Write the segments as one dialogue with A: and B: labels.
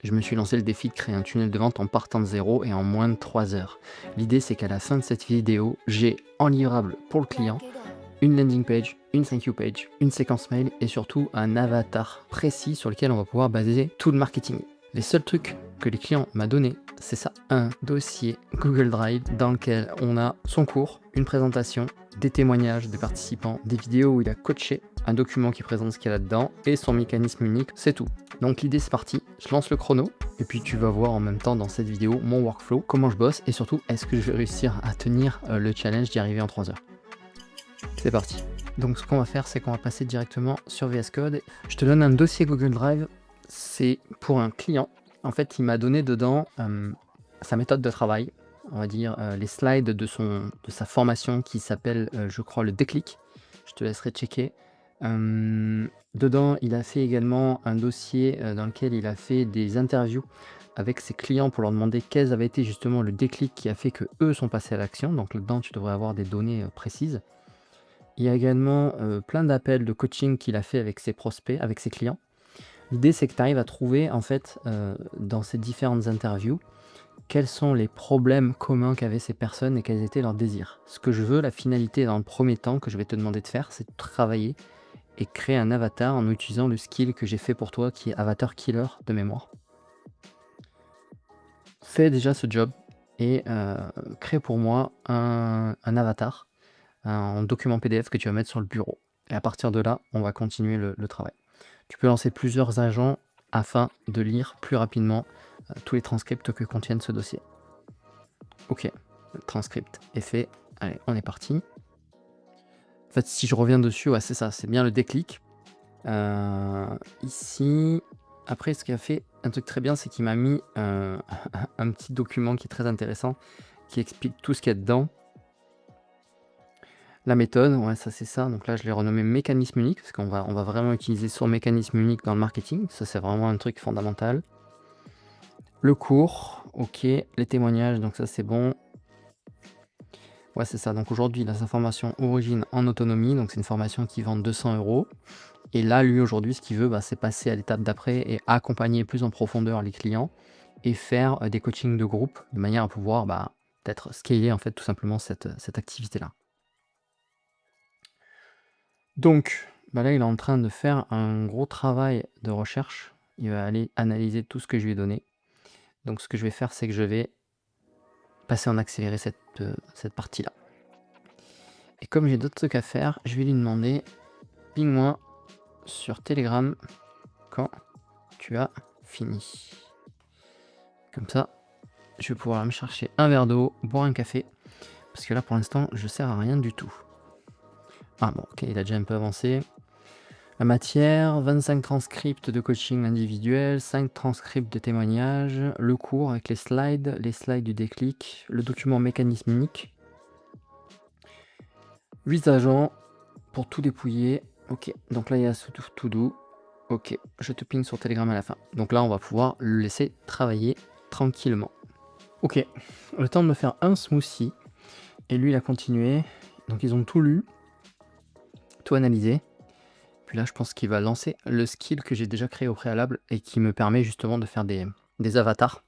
A: je me suis lancé le défi de créer un tunnel de vente en partant de zéro et en moins de 3 heures. L'idée, c'est qu'à la fin de cette vidéo, j'ai en livrable pour le client une landing page, une thank you page, une séquence mail et surtout un avatar précis sur lequel on va pouvoir baser tout le marketing. Les seuls trucs que les clients m'ont donné, c'est ça, un dossier Google Drive dans lequel on a son cours, une présentation, des témoignages des participants, des vidéos où il a coaché, un document qui présente ce qu'il y a là-dedans et son mécanisme unique, c'est tout. Donc l'idée c'est parti, je lance le chrono et puis tu vas voir en même temps dans cette vidéo mon workflow, comment je bosse et surtout est-ce que je vais réussir à tenir le challenge d'y arriver en 3 heures. C'est parti. Donc ce qu'on va faire, c'est qu'on va passer directement sur VS Code. Je te donne un dossier Google Drive, c'est pour un client. En fait, il m'a donné dedans sa méthode de travail, on va dire les slides de sa formation qui s'appelle, je crois, le déclic. Je te laisserai checker. Dedans, il a fait également un dossier dans lequel il a fait des interviews avec ses clients pour leur demander quels avait été justement le déclic qui a fait que eux sont passés à l'action. Donc là-dedans, tu devrais avoir des données précises. Il y a également plein d'appels de coaching qu'il a fait avec ses prospects, avec ses clients. L'idée, c'est que tu arrives à trouver, en fait, dans ces différentes interviews, quels sont les problèmes communs qu'avaient ces personnes et quels étaient leurs désirs. Ce que je veux, la finalité dans le premier temps que je vais te demander de faire, c'est de travailler et créer un avatar en utilisant le skill que j'ai fait pour toi, qui est Avatar Killer de mémoire. Fais déjà ce job et crée pour moi un avatar, un document PDF que tu vas mettre sur le bureau. Et à partir de là, on va continuer le travail. Tu peux lancer plusieurs agents afin de lire plus rapidement tous les transcripts que contiennent ce dossier. Ok, le transcript est fait. Allez, on est parti. En fait, si je reviens dessus, ouais, c'est ça, c'est bien le déclic. Ici, après, ce qu'il a fait, un truc très bien, c'est qu'il m'a mis un petit document qui est très intéressant, qui explique tout ce qu'il y a dedans. La méthode, ouais, ça c'est ça. Donc là, je l'ai renommé mécanisme unique, parce qu'on va vraiment utiliser son mécanisme unique dans le marketing. Ça, c'est vraiment un truc fondamental. Le cours, ok. Les témoignages, donc ça c'est bon. Ouais, c'est ça. Donc aujourd'hui, il a sa formation Origine en autonomie. Donc c'est une formation qui vend 200 €. Et là, lui, aujourd'hui, ce qu'il veut, c'est passer à l'étape d'après et accompagner plus en profondeur les clients et faire des coachings de groupe de manière à pouvoir peut-être scaler en fait tout simplement cette activité-là. Donc là, il est en train de faire un gros travail de recherche. Il va aller analyser tout ce que je lui ai donné. Donc ce que je vais faire, c'est que je vais passer en accéléré cette partie-là. Et comme j'ai d'autres trucs à faire, je vais lui demander, ping-moi sur Telegram quand tu as fini. Comme ça, je vais pouvoir me chercher un verre d'eau, boire un café, parce que là, pour l'instant, je sers à rien du tout. Ah bon, ok, il a déjà un peu avancé. La matière, 25 transcripts de coaching individuel, 5 transcripts de témoignages, le cours avec les slides du déclic, le document mécanisme unique, 8 agents pour tout dépouiller. Ok, donc là, il y a ce tout doux. Ok, je te ping sur Telegram à la fin. Donc là, on va pouvoir le laisser travailler tranquillement. Ok, le temps de me faire un smoothie. Et lui, il a continué. Donc ils ont tout lu, tout analysé. Puis là, je pense qu'il va lancer le skill que j'ai déjà créé au préalable et qui me permet justement de faire des avatars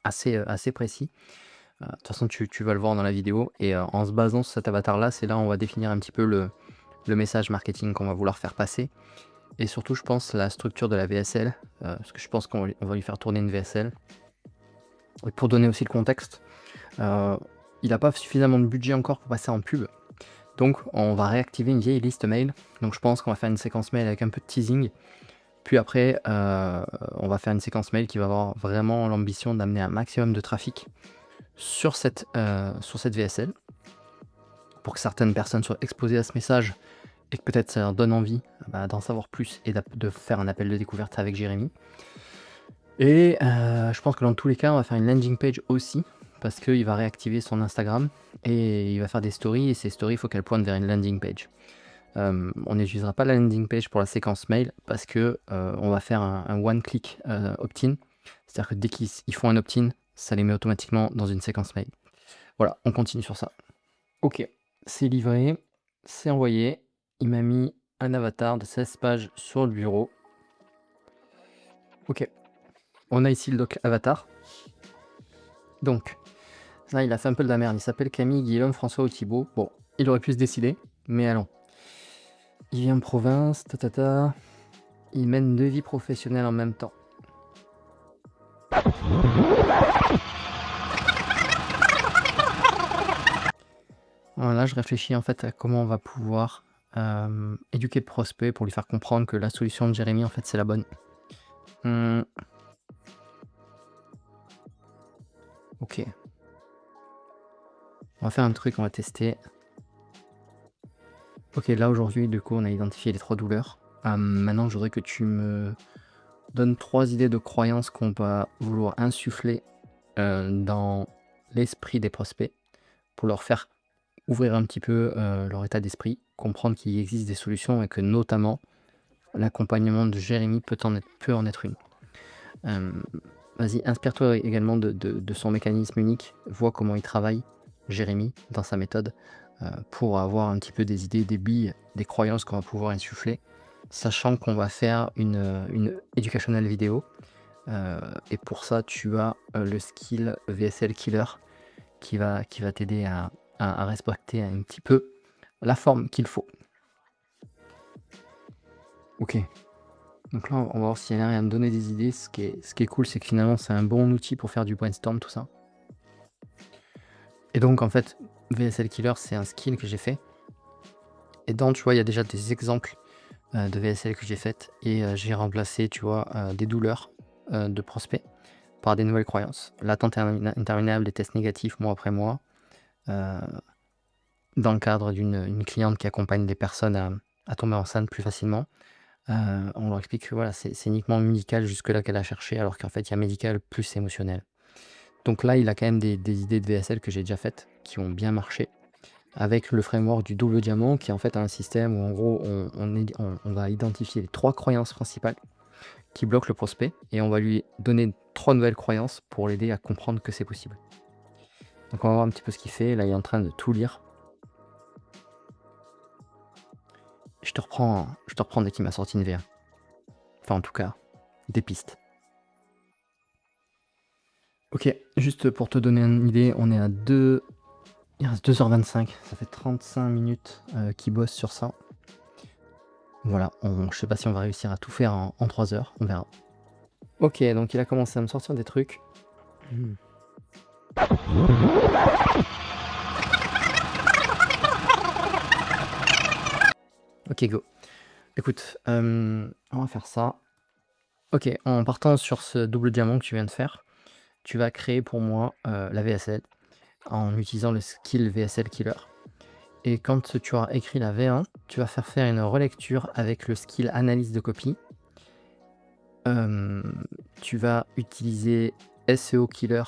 A: assez précis. De toute façon, tu vas le voir dans la vidéo. Et en se basant sur cet avatar-là, c'est là où on va définir un petit peu le message marketing qu'on va vouloir faire passer. Et surtout, je pense, la structure de la VSL. Parce que je pense qu'on va lui faire tourner une VSL. Et pour donner aussi le contexte, il n'a pas suffisamment de budget encore pour passer en pub. Donc on va réactiver une vieille liste mail. Donc je pense qu'on va faire une séquence mail avec un peu de teasing. Puis après, on va faire une séquence mail qui va avoir vraiment l'ambition d'amener un maximum de trafic sur cette VSL. Pour que certaines personnes soient exposées à ce message et que peut-être ça leur donne envie d'en savoir plus et de faire un appel de découverte avec Jérémy. Et je pense que dans tous les cas, on va faire une landing page aussi, parce qu'il va réactiver son Instagram et il va faire des stories, et ces stories, il faut qu'elles pointent vers une landing page. On n'utilisera pas la landing page pour la séquence mail, parce que on va faire un one-click opt-in, c'est-à-dire que dès qu'ils font un opt-in, ça les met automatiquement dans une séquence mail. Voilà, on continue sur ça. Ok, c'est livré, c'est envoyé, il m'a mis un avatar de 16 pages sur le bureau. Ok. On a ici le doc avatar. Donc, là, il a fait un peu de la merde. Il s'appelle Camille, Guillaume, François ou Thibaut. Bon, il aurait pu se décider, mais allons. Il vient de province, tatata. Il mène 2 vies professionnelles en même temps. Voilà, je réfléchis en fait à comment on va pouvoir éduquer le prospect pour lui faire comprendre que la solution de Jérémy, en fait, c'est la bonne. Ok. On va faire un truc, on va tester. Ok, là aujourd'hui, du coup, on a identifié les 3 douleurs. Maintenant, je voudrais que tu me donnes 3 idées de croyances qu'on va vouloir insuffler dans l'esprit des prospects pour leur faire ouvrir un petit peu leur état d'esprit, comprendre qu'il existe des solutions et que notamment l'accompagnement de Jérémy peut en être une. Vas-y, inspire-toi également de son mécanisme unique, vois comment il travaille, Jérémy, dans sa méthode, pour avoir un petit peu des idées, des billes, des croyances qu'on va pouvoir insuffler, sachant qu'on va faire une educational vidéo. Et pour ça, tu as le skill VSL Killer qui va t'aider à respecter un petit peu la forme qu'il faut. Ok. Donc là, on va voir s'il y a rien à me donner des idées. Ce qui est cool, c'est que finalement, c'est un bon outil pour faire du brainstorm, tout ça. Et donc, en fait, VSL Killer, c'est un skill que j'ai fait. Et dans, tu vois, il y a déjà des exemples de VSL que j'ai faites. Et j'ai remplacé, tu vois, des douleurs de prospects par des nouvelles croyances. L'attente interminable, des tests négatifs mois après mois. Dans le cadre d'une cliente qui accompagne des personnes à tomber enceinte plus facilement. On leur explique que voilà, c'est uniquement médical jusque-là qu'elle a cherché, alors qu'en fait, il y a médical plus émotionnel. Donc là, il a quand même des idées de VSL que j'ai déjà faites, qui ont bien marché, avec le framework du double diamant, qui est en fait un système où en gros, on va identifier les 3 croyances principales qui bloquent le prospect, et on va lui donner 3 nouvelles croyances pour l'aider à comprendre que c'est possible. Donc on va voir un petit peu ce qu'il fait. Là, il est en train de tout lire. Je te reprends dès qu'il m'a sorti une VA. Enfin, en tout cas, des pistes. Ok, juste pour te donner une idée, on est à 2... Il reste 2h25, ça fait 35 minutes qu'il bosse sur ça. Voilà, je sais pas si on va réussir à tout faire en 3 heures, on verra. Ok, donc il a commencé à me sortir des trucs. Ok, go. Écoute, on va faire ça. Ok, en partant sur ce double diamant que tu viens de faire, tu vas créer pour moi la VSL en utilisant le skill VSL Killer. Et quand tu auras écrit la V1, tu vas faire une relecture avec le skill analyse de copie. Tu vas utiliser SEO Killer,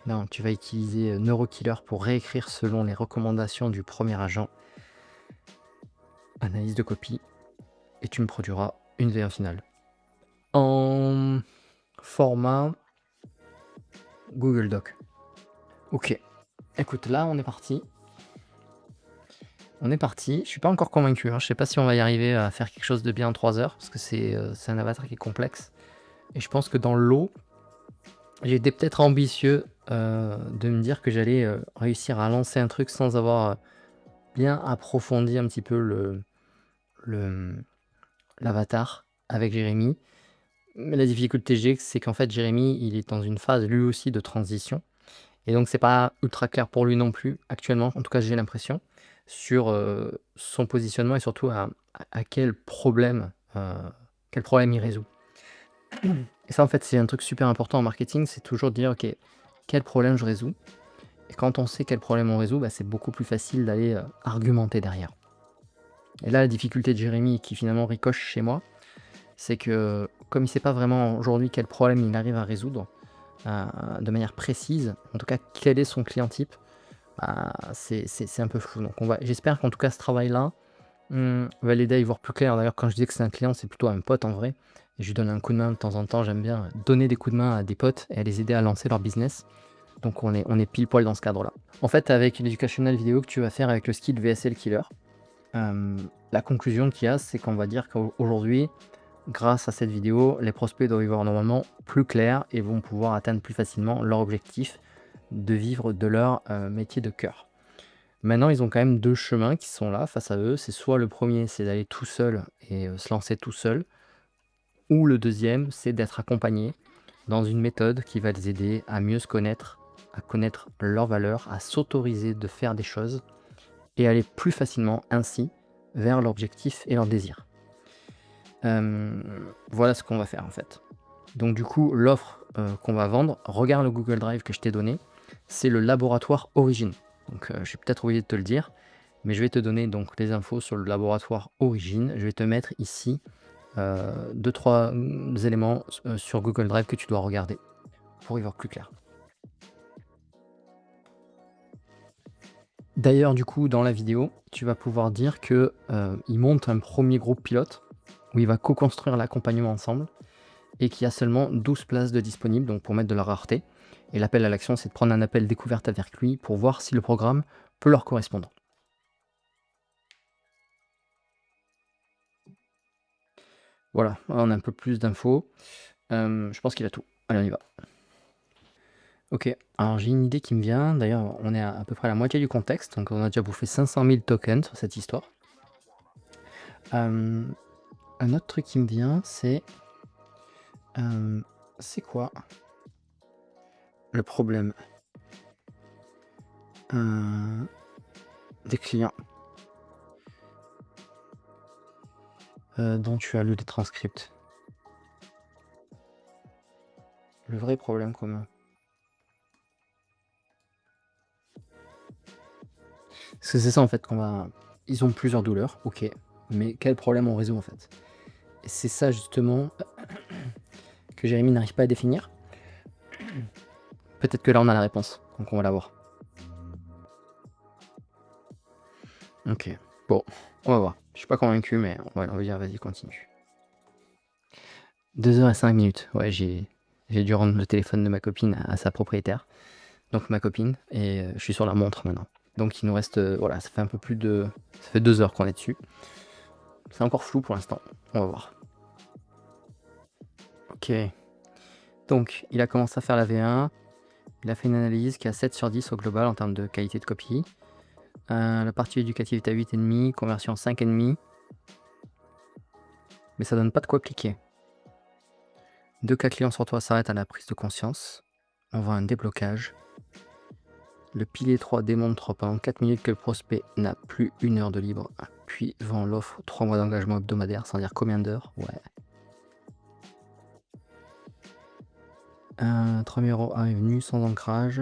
A: non, tu vas utiliser Neurokiller pour réécrire selon les recommandations du premier agent. Analyse de copie. Et tu me produiras une V1 finale. En format Google Doc. Ok. Écoute, là, on est parti. Je suis pas encore convaincu, hein. Je sais pas si on va y arriver à faire quelque chose de bien en 3 heures, parce que c'est un avatar qui est complexe. Et je pense que dans l'eau, j'ai été peut-être ambitieux de me dire que j'allais réussir à lancer un truc sans avoir bien approfondi un petit peu l'avatar avec Jérémy. Mais la difficulté que j'ai, c'est qu'en fait, Jérémy, il est dans une phase lui aussi de transition. Et donc, c'est pas ultra clair pour lui non plus, actuellement, en tout cas, j'ai l'impression, sur son positionnement et surtout à quel problème il résout. Et ça, en fait, c'est un truc super important en marketing, c'est toujours de dire, ok, quel problème je résous? Et quand on sait quel problème on résout, bah, c'est beaucoup plus facile d'aller argumenter derrière. Et là, la difficulté de Jérémy, qui finalement ricoche chez moi, c'est que comme il ne sait pas vraiment aujourd'hui quel problème il arrive à résoudre de manière précise, en tout cas quel est son client type, c'est un peu flou. Donc j'espère qu'en tout cas ce travail-là va l'aider à y voir plus clair. D'ailleurs, quand je dis que c'est un client, c'est plutôt un pote en vrai. Et je lui donne un coup de main de temps en temps. J'aime bien donner des coups de main à des potes et à les aider à lancer leur business. Donc on est pile poil dans ce cadre-là. En fait, avec l'éducational vidéo que tu vas faire avec le skill VSL Killer, la conclusion qu'il y a, c'est qu'on va dire qu'aujourd'hui, grâce à cette vidéo, les prospects doivent y voir normalement plus clair et vont pouvoir atteindre plus facilement leur objectif de vivre de leur métier de cœur. Maintenant, ils ont quand même 2 chemins qui sont là face à eux. C'est soit le premier, c'est d'aller tout seul et se lancer tout seul, ou le deuxième, c'est d'être accompagné dans une méthode qui va les aider à mieux se connaître, à connaître leurs valeurs, à s'autoriser de faire des choses et aller plus facilement ainsi vers l'objectif et leur désir. Voilà ce qu'on va faire en fait. Donc du coup, l'offre qu'on va vendre, regarde le Google Drive que je t'ai donné, c'est le laboratoire Origine. Donc j'ai peut-être oublié de te le dire, mais je vais te donner donc les infos sur le laboratoire Origine. Je vais te mettre ici 2-3 éléments sur Google Drive que tu dois regarder pour y voir plus clair. D'ailleurs, du coup, dans la vidéo, tu vas pouvoir dire que il monte un premier groupe pilote où il va co-construire l'accompagnement ensemble et qu'il y a seulement 12 places de disponibles, donc pour mettre de la rareté. Et l'appel à l'action, c'est de prendre un appel découverte avec lui pour voir si le programme peut leur correspondre. Voilà, on a un peu plus d'infos. Je pense qu'il a tout. Allez, on y va. Ok, alors j'ai une idée qui me vient. D'ailleurs, on est à peu près à la moitié du contexte. Donc on a déjà bouffé 500 000 tokens sur cette histoire. Un autre truc qui me vient, c'est quoi le problème des clients dont tu as lu les transcripts? Le vrai problème commun. Parce que c'est ça en fait qu'on va... Ils ont plusieurs douleurs, ok. Mais quel problème on résout en fait? Et c'est ça justement que Jérémy n'arrive pas à définir. Peut-être que là on a la réponse, donc on va la voir. Ok, bon, on va voir. Je suis pas convaincu, mais on va dire vas-y, continue. 2h05, ouais, j'ai dû rendre le téléphone de ma copine à sa propriétaire, donc ma copine, et je suis sur la montre maintenant. Donc il nous reste, voilà, ça fait un peu plus de... Ça fait 2 heures qu'on est dessus. C'est encore flou pour l'instant, on va voir. Ok, donc il a commencé à faire la V1, il a fait une analyse qui est à 7 sur 10 au global en termes de qualité de copie. La partie éducative est à 8,5, conversion 5,5. Mais ça donne pas de quoi cliquer. 2 cas clients sur 3 s'arrêtent à la prise de conscience. On voit un déblocage. Le pilier 3 démontre pendant 4 minutes que le prospect n'a plus 1 heure de libre, puis vend l'offre 3 mois d'engagement hebdomadaire, sans dire combien d'heures. Ouais. 3 000 € arrive nu sans ancrage.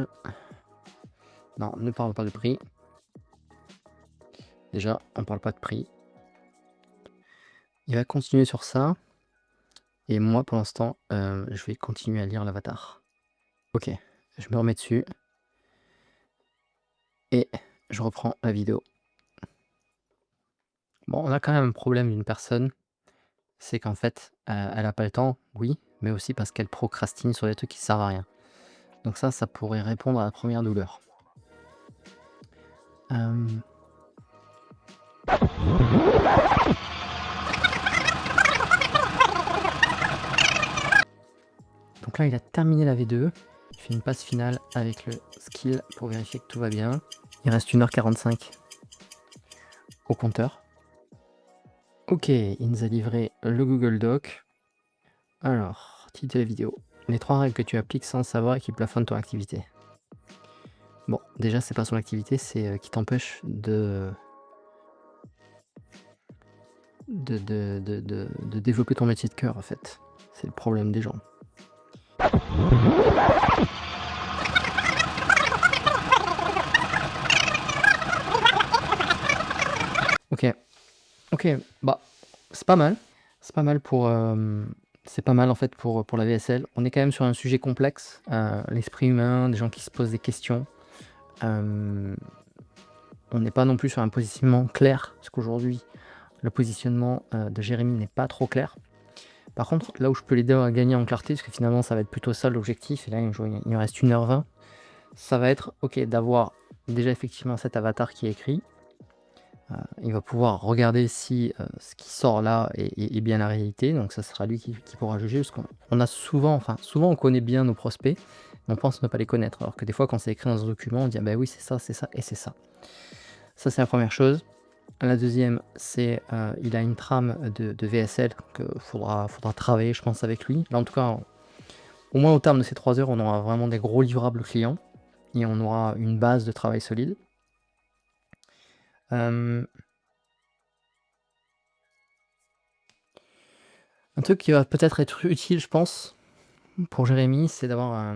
A: Non, ne parle pas de prix. Déjà, on parle pas de prix. Il va continuer sur ça. Et moi, pour l'instant, je vais continuer à lire l'avatar. Ok, je me remets dessus. Et je reprends la vidéo. Bon, on a quand même un problème d'une personne. C'est qu'en fait, elle a pas le temps, oui, mais aussi parce qu'elle procrastine sur des trucs qui servent à rien. Donc ça pourrait répondre à la première douleur. Donc là, il a terminé la V2. Il fait une passe finale avec le skill pour vérifier que tout va bien. Il reste 1h45 au compteur. Ok, il nous a livré le Google Doc. Alors, titre de la vidéo. Les 3 règles que tu appliques sans savoir et qui plafonnent ton activité. Bon, déjà, c'est pas son activité, c'est qui t'empêche de développer ton métier de cœur, en fait. C'est le problème des gens. Ok, bah, c'est pas mal. C'est pas mal pour... c'est pas mal, en fait, pour la VSL. On est quand même sur un sujet complexe. L'esprit humain, des gens qui se posent des questions. On n'est pas non plus sur un positionnement clair, parce qu'aujourd'hui, le positionnement de Jérémy n'est pas trop clair. Par contre, là où je peux l'aider à gagner en clarté, parce que finalement ça va être plutôt ça l'objectif, et là il me reste 1h20, ça va être ok d'avoir déjà effectivement cet avatar qui est écrit, Il va pouvoir regarder si ce qui sort là est bien la réalité. Donc ça sera lui qui pourra juger. Parce qu'on a souvent on connaît bien nos prospects, mais on pense ne pas les connaître. Alors que des fois, quand c'est écrit dans un document, on dit ah ben oui, c'est ça et c'est ça. Ça, c'est la première chose. La deuxième, c'est il a une trame de VSL qu'il faudra travailler, je pense, avec lui. Là, en tout cas, au moins au terme de ces 3 heures, on aura vraiment des gros livrables clients et on aura une base de travail solide. Un truc qui va peut-être être utile, je pense, pour Jérémy, c'est d'avoir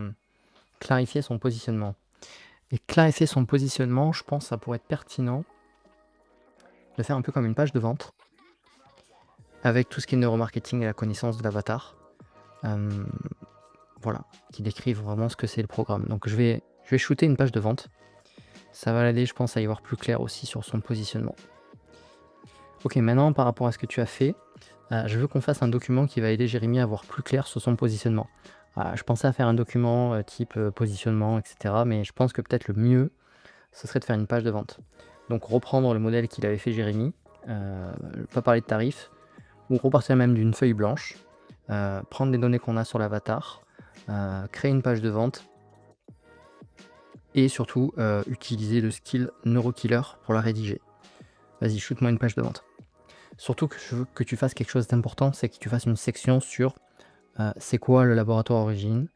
A: clarifié son positionnement. Et clarifier son positionnement, je pense que ça pourrait être pertinent de faire un peu comme une page de vente, avec tout ce qui est neuromarketing et la connaissance de l'avatar. Voilà, qui décrivent vraiment ce que c'est le programme. Donc je vais shooter une page de vente. Ça va l'aider, je pense, à y voir plus clair aussi sur son positionnement. Ok, maintenant, par rapport à ce que tu as fait, je veux qu'on fasse un document qui va aider Jérémy à voir plus clair sur son positionnement. Je pensais à faire un document type positionnement, etc. Mais je pense que peut-être le mieux, ce serait de faire une page de vente. Donc reprendre le modèle qu'il avait fait Jérémy, pas parler de tarifs, ou repartir même d'une feuille blanche, prendre les données qu'on a sur l'avatar, créer une page de vente, et surtout utiliser le skill NeuroKiller pour la rédiger. Vas-y, shoot-moi une page de vente. Surtout que je veux que tu fasses quelque chose d'important, c'est que tu fasses une section sur c'est quoi le laboratoire origine,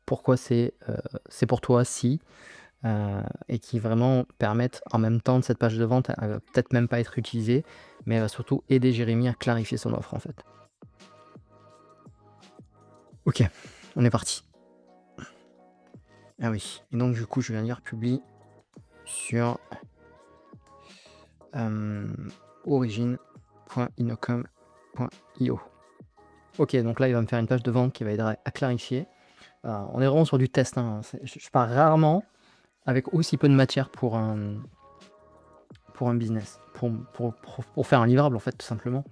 A: pourquoi c'est pour toi si, et qui vraiment permettent en même temps de cette page de vente, elle va peut-être même pas être utilisée, mais elle va surtout aider Jérémy à clarifier son offre en fait. Ok, on est parti. Ah oui, et donc du coup je viens de dire publie sur origine.inocom.io. Ok, donc là il va me faire une page de vente qui va aider à clarifier. On est vraiment sur du test, hein. Je pars rarement avec aussi peu de matière pour un business, pour faire un livrable en fait tout simplement.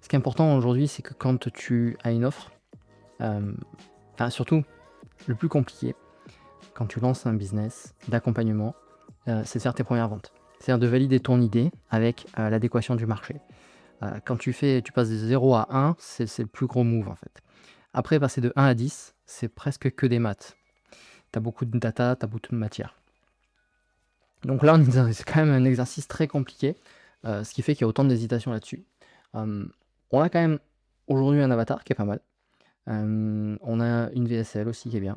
A: Ce qui est important aujourd'hui, c'est que quand tu as une offre, surtout le plus compliqué, quand tu lances un business d'accompagnement, c'est de faire tes premières ventes. C'est-à-dire de valider ton idée avec l'adéquation du marché. Quand tu passes de 0 à 1, c'est le plus gros move en fait. Après, passer de 1 à 10, c'est presque que des maths. Tu as beaucoup de data, tu as beaucoup de matière. Donc là, c'est quand même un exercice très compliqué, ce qui fait qu'il y a autant d'hésitation là-dessus. On a quand même aujourd'hui un avatar qui est pas mal. On a une VSL aussi qui est bien.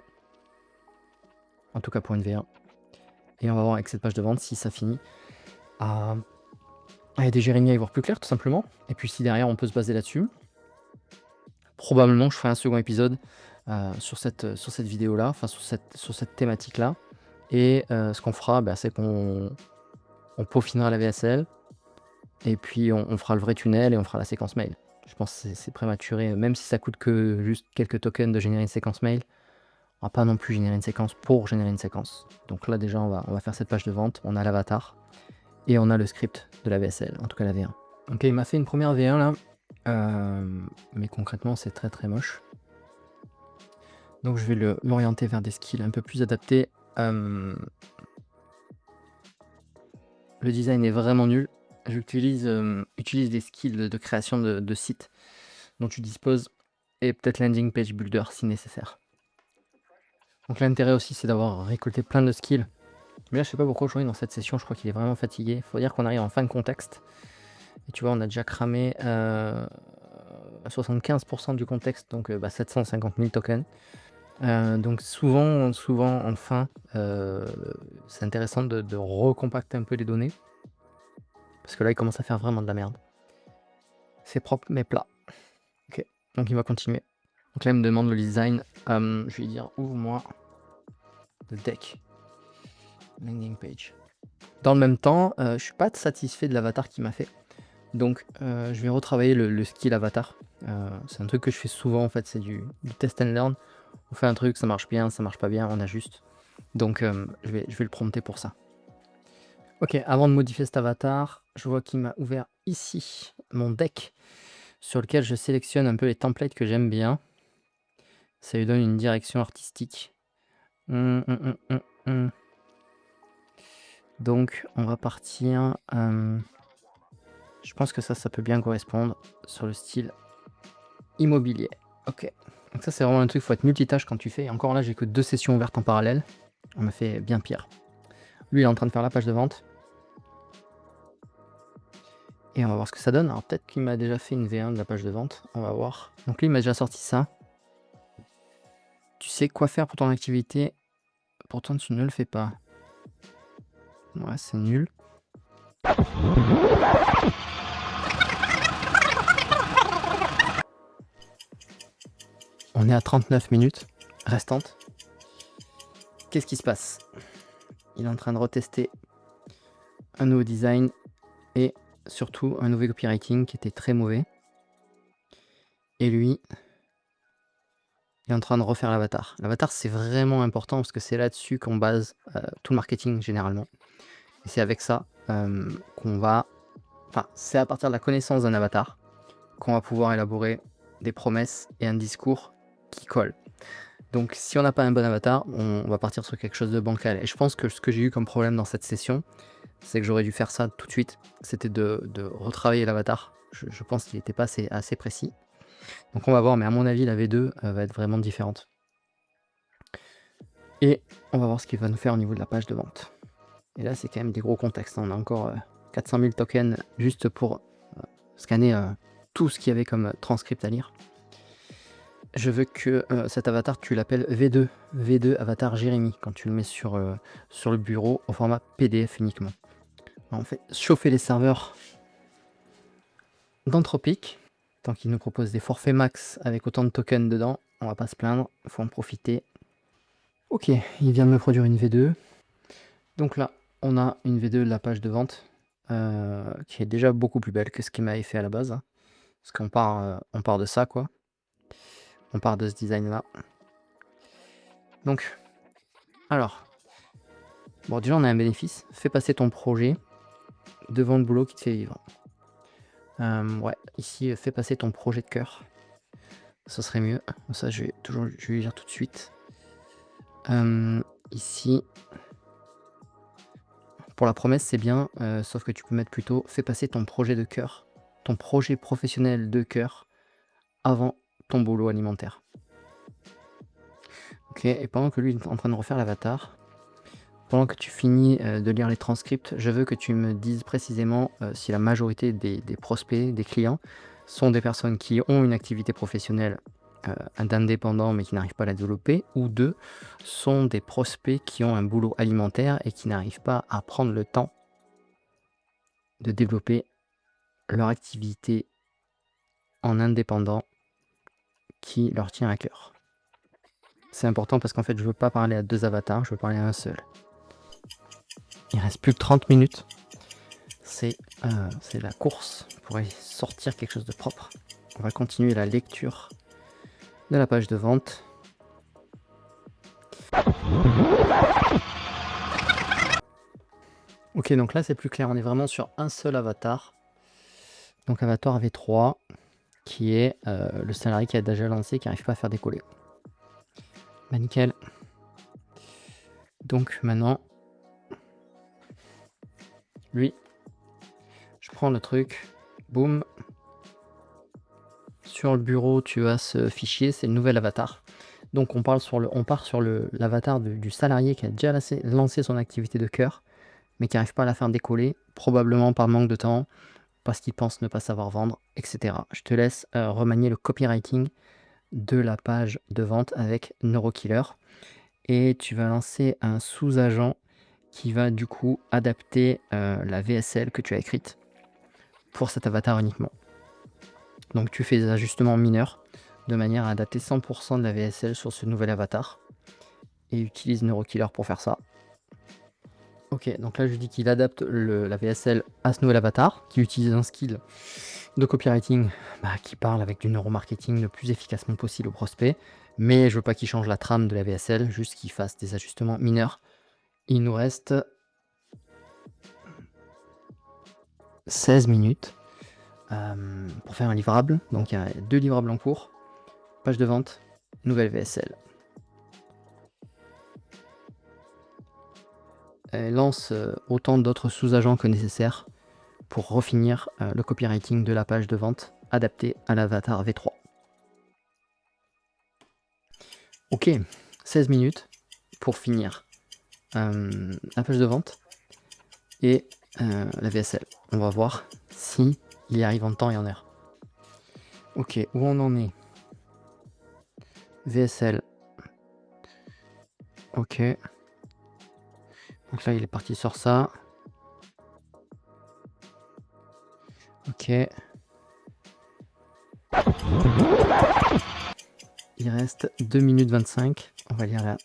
A: En tout cas pour une V1. Et on va voir avec cette page de vente si ça finit à aider Jérémy à y voir plus clair tout simplement. Et puis si derrière on peut se baser là-dessus, probablement je ferai un second épisode sur cette vidéo-là, enfin sur cette thématique-là. Et ce qu'on fera, c'est qu'on peaufinera la VSL, et puis on fera le vrai tunnel et on fera la séquence mail. Je pense que c'est prématuré, même si ça coûte que juste quelques tokens de générer une séquence mail, on va pas non plus générer une séquence pour générer une séquence. Donc là déjà on va faire cette page de vente, on a l'avatar, et on a le script de la VSL, en tout cas la V1. Ok, il m'a fait une première V1 là, mais concrètement c'est très très moche. Donc je vais l'orienter vers des skills un peu plus adaptés. Le design est vraiment nul. J'utilise des skills de création de sites dont tu disposes, et peut-être landing page builder si nécessaire. Donc l'intérêt aussi c'est d'avoir récolté plein de skills. Mais là je sais pas pourquoi aujourd'hui dans cette session je crois qu'il est vraiment fatigué. Faut dire qu'on arrive en fin de contexte. Et tu vois on a déjà cramé 75% du contexte, donc 750 000 tokens. Donc souvent en fin, c'est intéressant de recompacter un peu les données. Parce que là il commence à faire vraiment de la merde. C'est propre mais plat. Ok, donc il va continuer. Donc là il me demande le design. Je vais lui dire ouvre-moi le deck. Landing page. Dans le même temps, je suis pas satisfait de l'avatar qu'il m'a fait. Donc je vais retravailler le skill avatar. C'est un truc que je fais souvent en fait, c'est du test and learn. On fait un truc, ça marche bien, ça marche pas bien, on ajuste. Donc je vais le prompter pour ça. Ok, avant de modifier cet avatar, je vois qu'il m'a ouvert ici mon deck sur lequel je sélectionne un peu les templates que j'aime bien. Ça lui donne une direction artistique. Donc on va partir Je pense que ça peut bien correspondre sur le style immobilier. Ok. Donc ça, c'est vraiment un truc, il faut être multitâche quand tu fais. Et encore là, j'ai que 2 sessions ouvertes en parallèle. On me fait bien pire. Lui, il est en train de faire la page de vente. Et on va voir ce que ça donne. Alors peut-être qu'il m'a déjà fait une V1 de la page de vente. On va voir. Donc lui, il m'a déjà sorti ça. Tu sais quoi faire pour ton activité, pourtant tu ne le fais pas. Ouais, c'est nul. On est à 39 minutes restantes. Qu'est-ce qui se passe? Il est en train de retester un nouveau design et surtout un nouveau copywriting qui était très mauvais. Et lui, il est en train de refaire l'avatar. L'avatar, c'est vraiment important parce que c'est là-dessus qu'on base tout le marketing généralement. Et c'est avec ça qu'on va... Enfin, c'est à partir de la connaissance d'un avatar qu'on va pouvoir élaborer des promesses et un discours qui collent. Donc si on n'a pas un bon avatar, on va partir sur quelque chose de bancal. Et je pense que ce que j'ai eu comme problème dans cette session, c'est que j'aurais dû faire ça tout de suite. C'était de retravailler l'avatar. Je pense qu'il n'était pas assez précis. Donc on va voir, mais à mon avis, la V2 va être vraiment différente. Et on va voir ce qu'il va nous faire au niveau de la page de vente. Et là, c'est quand même des gros contextes. On a encore 400 000 tokens juste pour scanner tout ce qu'il y avait comme transcript à lire. Je veux que cet avatar, tu l'appelles V2. V2 avatar Jérémy, quand tu le mets sur le bureau au format PDF uniquement. On fait chauffer les serveurs d'Anthropic. Tant qu'il nous propose des forfaits max avec autant de tokens dedans, on va pas se plaindre, il faut en profiter. Ok, il vient de me produire une V2. Donc là, on a une V2 de la page de vente qui est déjà beaucoup plus belle que ce qu'il m'avait fait à la base. Hein, parce qu'on part de ça, quoi. On part de ce design-là. Donc, alors, bon, déjà, on a un bénéfice. Fais passer ton projet devant le boulot qui te fait vivre. Ouais, ici, fais passer ton projet de cœur. Ça serait mieux. Ça, je vais lui dire tout de suite. Ici, pour la promesse, c'est bien, sauf que tu peux mettre plutôt fais passer ton projet de cœur, ton projet professionnel de cœur avant ton boulot alimentaire. Ok, et pendant que lui est en train de refaire l'avatar, pendant que tu finis de lire les transcripts, je veux que tu me dises précisément si la majorité des prospects, des clients, sont des personnes qui ont une activité professionnelle d'indépendants mais qui n'arrivent pas à la développer, ou deux, sont des prospects qui ont un boulot alimentaire et qui n'arrivent pas à prendre le temps de développer leur activité en indépendant qui leur tient à cœur. C'est important parce qu'en fait, je veux pas parler à 2 avatars, je veux parler à un seul. Il reste plus que 30 minutes. C'est la course pour sortir quelque chose de propre. On va continuer la lecture de la page de vente. Ok, donc là c'est plus clair, on est vraiment sur un seul avatar. Donc avatar V3, qui est le salarié qui a déjà lancé, qui n'arrive pas à faire décoller. Bah nickel. Donc maintenant, lui, je prends le truc, boum. Sur le bureau, tu as ce fichier, c'est le nouvel avatar. Donc on part sur l'avatar du salarié qui a déjà lancé son activité de cœur, mais qui n'arrive pas à la faire décoller, probablement par manque de temps, parce qu'il pense ne pas savoir vendre, etc. Je te laisse remanier le copywriting de la page de vente avec NeuroKiller. Et tu vas lancer un sous-agent qui va du coup adapter la VSL que tu as écrite pour cet avatar uniquement. Donc tu fais des ajustements mineurs de manière à adapter 100% de la VSL sur ce nouvel avatar. Et utilise NeuroKiller pour faire ça. Ok, donc là je dis qu'il adapte la VSL à ce nouvel avatar, qui utilise un skill de copywriting qui parle avec du neuromarketing le plus efficacement possible au prospect. Mais je veux pas qu'il change la trame de la VSL, juste qu'il fasse des ajustements mineurs. Il nous reste 16 minutes pour faire un livrable. Donc il y a 2 livrables en cours. Page de vente, nouvelle VSL. Elle lance autant d'autres sous-agents que nécessaire pour refinir le copywriting de la page de vente adaptée à l'avatar V3. Ok, 16 minutes pour finir la page de vente et la VSL. On va voir si il y arrive en temps et en heure. Ok, où on en est? VSL. Ok. Donc là, il est parti sur ça. Ok. Il reste 2 minutes 25. On va lire là.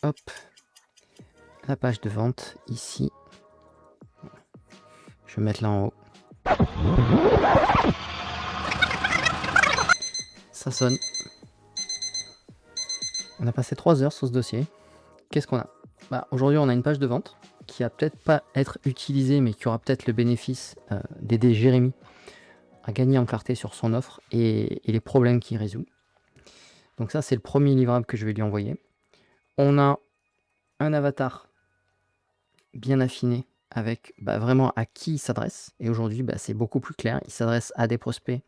A: Hop. La page de vente ici. Je vais mettre là en haut. Ça sonne. On a passé 3 heures sur ce dossier. Qu'est-ce qu'on a? Aujourd'hui, on a une page de vente qui va peut-être pas être utilisée, mais qui aura peut-être le bénéfice d'aider Jérémy à gagner en clarté sur son offre et les problèmes qu'il résout. Donc ça, c'est le premier livrable que je vais lui envoyer. On a un avatar bien affiné avec vraiment à qui il s'adresse. Et aujourd'hui, c'est beaucoup plus clair. Il s'adresse à des prospects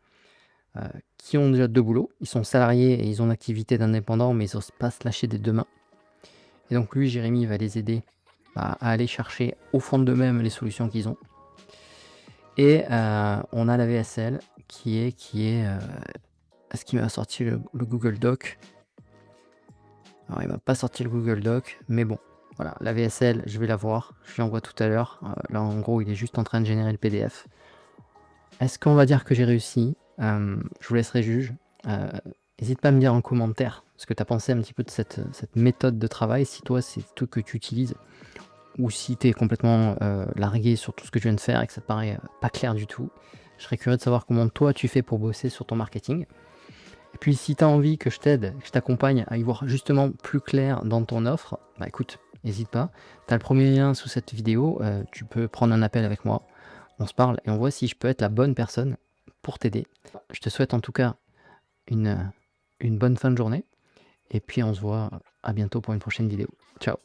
A: qui ont déjà 2 boulots. Ils sont salariés et ils ont une activité d'indépendant, mais ils n'osent pas se lâcher des 2 mains. Et donc lui, Jérémy, va les aider à aller chercher au fond d'eux-mêmes les solutions qu'ils ont. Et on a la VSL qui est est-ce qu'il m'a sorti le Google Doc? Alors il m'a pas sorti le Google Doc, mais bon, voilà, la VSL, je vais la voir, je lui envoie tout à l'heure. Là en gros, il est juste en train de générer le PDF. Est-ce qu'on va dire que j'ai réussi? Je vous laisserai juge. N'hésite pas à me dire en commentaire ce que tu as pensé un petit peu de cette méthode de travail, si toi c'est tout que tu utilises, ou si tu es complètement largué sur tout ce que je viens de faire et que ça te paraît pas clair du tout. Je serais curieux de savoir comment toi tu fais pour bosser sur ton marketing. Et puis si tu as envie que je t'aide, que je t'accompagne à y voir justement plus clair dans ton offre, écoute, n'hésite pas. Tu as le premier lien sous cette vidéo, tu peux prendre un appel avec moi, on se parle et on voit si je peux être la bonne personne pour t'aider. Je te souhaite en tout cas une bonne fin de journée et puis on se voit à bientôt pour une prochaine vidéo. Ciao.